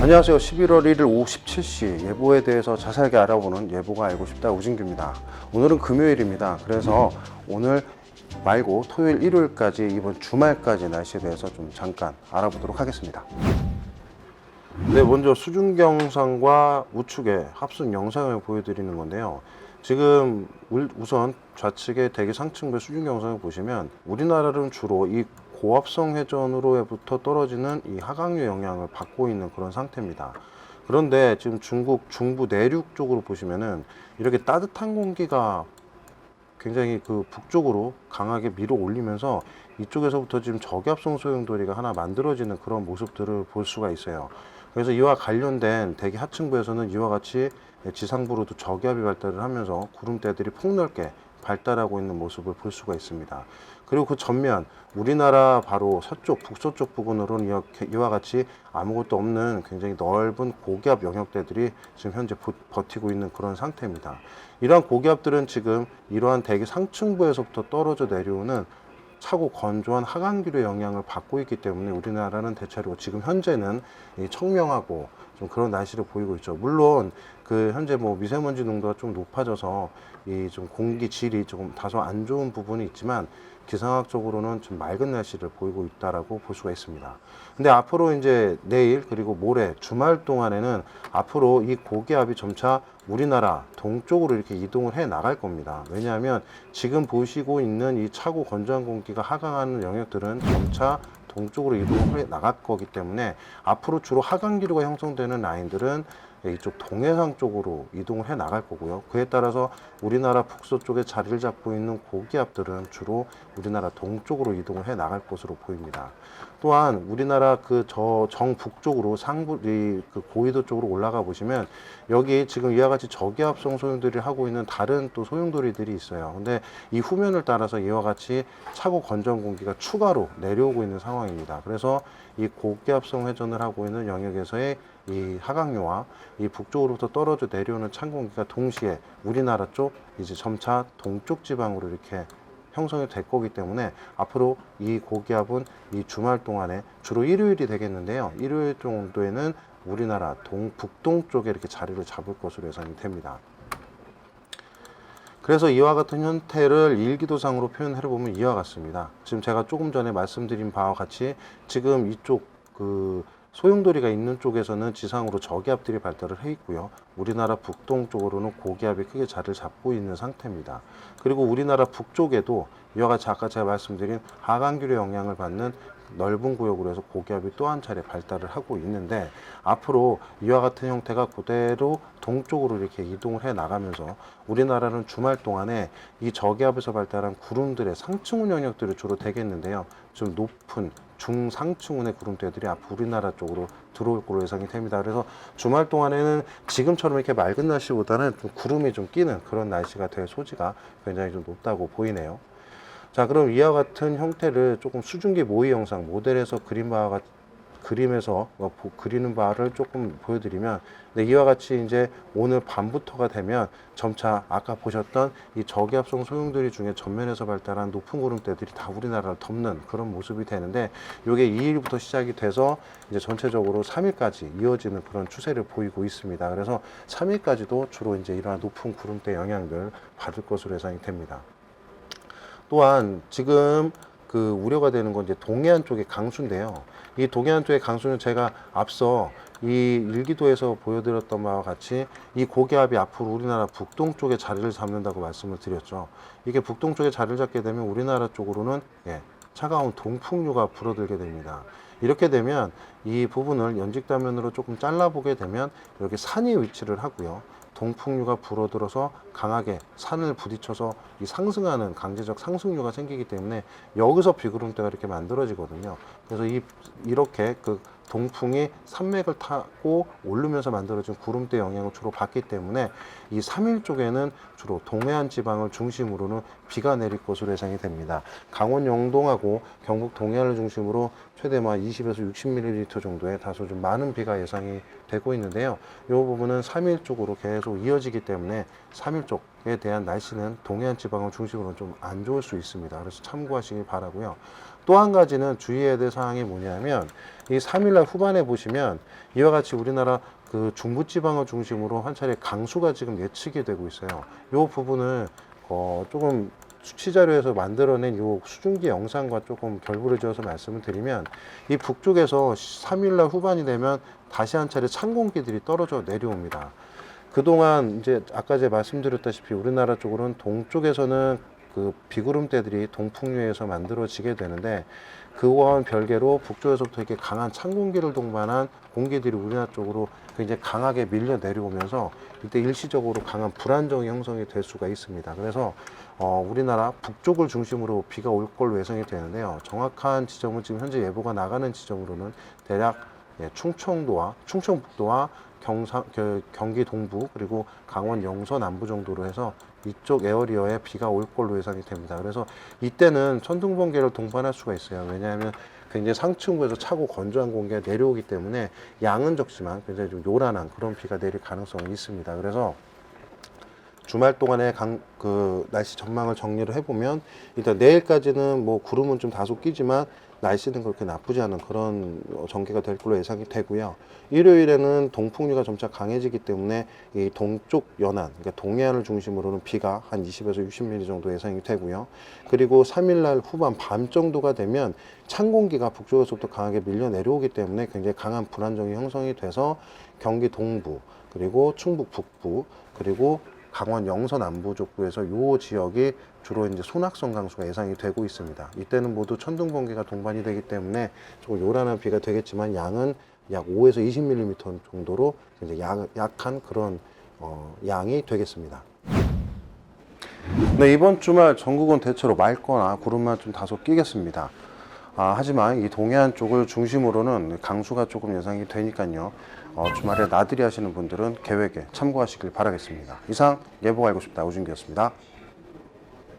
안녕하세요. 11월 1일 오후 17시 예보에 대해서 자세하게 알아보는 예보가 알고 싶다 우진규입니다. 오늘은 금요일입니다. 그래서 오늘 말고 토요일, 일요일까지 이번 주말까지 날씨에 대해서 좀 잠깐 알아보도록 하겠습니다. 네, 먼저 수중경상과 우측의 합성 영상을 보여드리는 건데요. 지금 우선 좌측의 대기 상층부의 수중경상을 보시면 우리나라는 주로 이 고압성 회전으로부터 떨어지는 이 하강류 영향을 받고 있는 그런 상태입니다. 그런데 지금 중국 중부 내륙 쪽으로 보시면은 이렇게 따뜻한 공기가 굉장히 그 북쪽으로 강하게 밀어 올리면서 이쪽에서부터 지금 저기압성 소용돌이가 하나 만들어지는 그런 모습들을 볼 수가 있어요. 그래서 이와 관련된 대기 하층부에서는 이와 같이 지상부로도 저기압이 발달을 하면서 구름대들이 폭넓게 발달하고 있는 모습을 볼 수가 있습니다. 그리고 그 전면 우리나라 바로 서쪽 북서쪽 부근으로는 이와 같이 아무것도 없는 굉장히 넓은 고기압 영역대들이 지금 현재 버티고 있는 그런 상태입니다. 이러한 고기압들은 지금 이러한 대기 상층부에서부터 떨어져 내려오는 차고 건조한 하강기류의 영향을 받고 있기 때문에 우리나라는 대체로 지금 현재는 청명하고 좀 그런 날씨를 보이고 있죠. 물론 그 현재 뭐 미세먼지 농도가 좀 높아져서 이 좀 공기 질이 조금 다소 안 좋은 부분이 있지만 기상학적으로는 좀 맑은 날씨를 보이고 있다라고 볼 수가 있습니다. 근데 앞으로 이제 내일 그리고 모레 주말 동안에는 앞으로 이 고기압이 점차 우리나라 동쪽으로 이렇게 이동을 해 나갈 겁니다. 왜냐하면 지금 보시고 있는 이 차고 건조한 공기가 하강하는 영역들은 점차 동쪽으로 이동을 해 나갈 거기 때문에 앞으로 주로 하강기류가 형성되는 라인들은 이쪽 동해상 쪽으로 이동을 해 나갈 거고요. 그에 따라서 우리나라 북서쪽에 자리를 잡고 있는 고기압들은 주로 우리나라 동쪽으로 이동을 해 나갈 것으로 보입니다. 또한 우리나라 그 정북쪽으로 그 고위도 쪽으로 올라가 보시면 여기 지금 이와 같이 저기압성 소용돌이를 하고 있는 다른 또 소용돌이들이 있어요. 근데 이 후면을 따라서 이와 같이 차고 건조한 공기가 추가로 내려오고 있는 상황입니다. 그래서 이 고기압성 회전을 하고 있는 영역에서의 이 하강류와 이 북쪽으로부터 떨어져 내려오는 찬 공기가 동시에 우리나라 쪽 이제 점차 동쪽 지방으로 이렇게 형성이 될 거기 때문에 앞으로 이 고기압은 이 주말 동안에 주로 일요일이 되겠는데요. 일요일 정도에는 우리나라 북동 쪽에 이렇게 자리를 잡을 것으로 예상이 됩니다. 그래서 이와 같은 형태를 일기도상으로 표현해 보면 이와 같습니다. 지금 제가 조금 전에 말씀드린 바와 같이 지금 이쪽 그 소용돌이가 있는 쪽에서는 지상으로 저기압들이 발달을 해 있고요. 우리나라 북동쪽으로는 고기압이 크게 자리를 잡고 있는 상태입니다. 그리고 우리나라 북쪽에도 이와 같이 아까 제가 말씀드린 하강기류의 영향을 받는 넓은 구역으로 해서 고기압이 또 한 차례 발달을 하고 있는데 앞으로 이와 같은 형태가 그대로 동쪽으로 이렇게 이동을 해 나가면서 우리나라는 주말 동안에 이 저기압에서 발달한 구름들의 상층운 영역들이 주로 되겠는데요. 좀 높은 중상층운의 구름대들이 앞으로 우리나라 쪽으로 들어올 걸로 예상이 됩니다. 그래서 주말 동안에는 지금처럼 이렇게 맑은 날씨보다는 좀 구름이 좀 끼는 그런 날씨가 될 소지가 굉장히 좀 높다고 보이네요. 자, 그럼 이와 같은 형태를 조금 수증기 모의 영상 모델에서 그림에서 그리는 바를 조금 보여드리면, 네, 이와 같이 이제 오늘 밤부터가 되면 점차 아까 보셨던 이 저기압성 소용돌이 중에 전면에서 발달한 높은 구름대들이 다 우리나라를 덮는 그런 모습이 되는데, 이게 2일부터 시작이 돼서 이제 전체적으로 3일까지 이어지는 그런 추세를 보이고 있습니다. 그래서 3일까지도 주로 이제 이러한 높은 구름대 영향을 받을 것으로 예상이 됩니다. 또한 지금 그 우려가 되는 건 이제 동해안 쪽의 강수인데요. 이 동해안 쪽의 강수는 제가 앞서 이 일기도에서 보여드렸던 바와 같이 이 고기압이 앞으로 우리나라 북동쪽에 자리를 잡는다고 말씀을 드렸죠. 이게 북동쪽에 자리를 잡게 되면 우리나라 쪽으로는 차가운 동풍류가 불어들게 됩니다. 이렇게 되면 이 부분을 연직단면으로 조금 잘라보게 되면 이렇게 산이 위치를 하고요. 동풍류가 불어들어서 강하게 산을 부딪혀서 이 상승하는 강제적 상승류가 생기기 때문에 여기서 비구름대가 이렇게 만들어지거든요. 그래서 이렇게 그 동풍이 산맥을 타고 오르면서 만들어진 구름대 영향을 주로 받기 때문에 이 3일 쪽에는 주로 동해안 지방을 중심으로는 비가 내릴 것으로 예상이 됩니다. 강원 영동하고 경북 동해안을 중심으로 최대 20에서 60ml 정도의 다소 좀 많은 비가 예상이 되고 있는데요. 이 부분은 3일 쪽으로 계속 이어지기 때문에 3일 쪽에 대한 날씨는 동해안 지방을 중심으로 좀 안 좋을 수 있습니다. 그래서 참고하시기 바라고요. 또 한 가지는 주의해야 될 사항이 뭐냐면 이 3일날 후반에 보시면 이와 같이 우리나라 그 중부지방을 중심으로 한 차례 강수가 지금 예측이 되고 있어요. 이 부분을 조금 수치 자료에서 만들어낸 이 수증기 영상과 조금 결부를 지어서 말씀을 드리면 이 북쪽에서 3일날 후반이 되면 다시 한 차례 찬 공기들이 떨어져 내려옵니다. 그동안 이제 아까 제가 말씀드렸다시피 우리나라 쪽으로는 동쪽에서는 그 비구름대들이 동풍류에서 만들어지게 되는데 그와는 별개로 북쪽에서부터 이렇게 강한 찬 공기를 동반한 공기들이 우리나라 쪽으로 굉장히 강하게 밀려 내려오면서 이때 일시적으로 강한 불안정이 형성이 될 수가 있습니다. 그래서 우리나라 북쪽을 중심으로 비가 올 걸로 예상이 되는데요. 정확한 지점은 지금 현재 예보가 나가는 지점으로는 대략 충청북도와 경기 동부 그리고 강원 영서 남부 정도로 해서 이쪽 에어리어에 비가 올 걸로 예상이 됩니다. 그래서 이때는 천둥번개를 동반할 수가 있어요. 왜냐하면 굉장히 상층부에서 차고 건조한 공기가 내려오기 때문에 양은 적지만 굉장히 좀 요란한 그런 비가 내릴 가능성이 있습니다. 그래서 주말 동안의 날씨 전망을 정리를 해보면 일단 내일까지는 뭐 구름은 좀 다소 끼지만 날씨는 그렇게 나쁘지 않은 그런 전개가 될 걸로 예상이 되고요. 일요일에는 동풍류가 점차 강해지기 때문에 이 동쪽 연안, 그러니까 동해안을 중심으로는 비가 한 20에서 60mm 정도 예상이 되고요. 그리고 3일날 후반 밤 정도가 되면 찬 공기가 북쪽에서부터 강하게 밀려 내려오기 때문에 굉장히 강한 불안정이 형성이 돼서 경기 동부, 그리고 충북 북부, 그리고 강원 영서 남부 쪽부에서 이 지역이 주로 이제 소낙성 강수가 예상이 되고 있습니다. 이때는 모두 천둥번개가 동반이 되기 때문에 조금 요란한 비가 되겠지만 양은 약 5에서 20mm 정도로 이제 약한 그런 양이 되겠습니다. 네, 이번 주말 전국은 대체로 맑거나 구름만 좀 다소 끼겠습니다. 하지만 이 동해안 쪽을 중심으로는 강수가 조금 예상이 되니까요. 주말에 나들이 하시는 분들은 계획에 참고하시길 바라겠습니다. 이상 예보가 알고 싶다 우준기였습니다.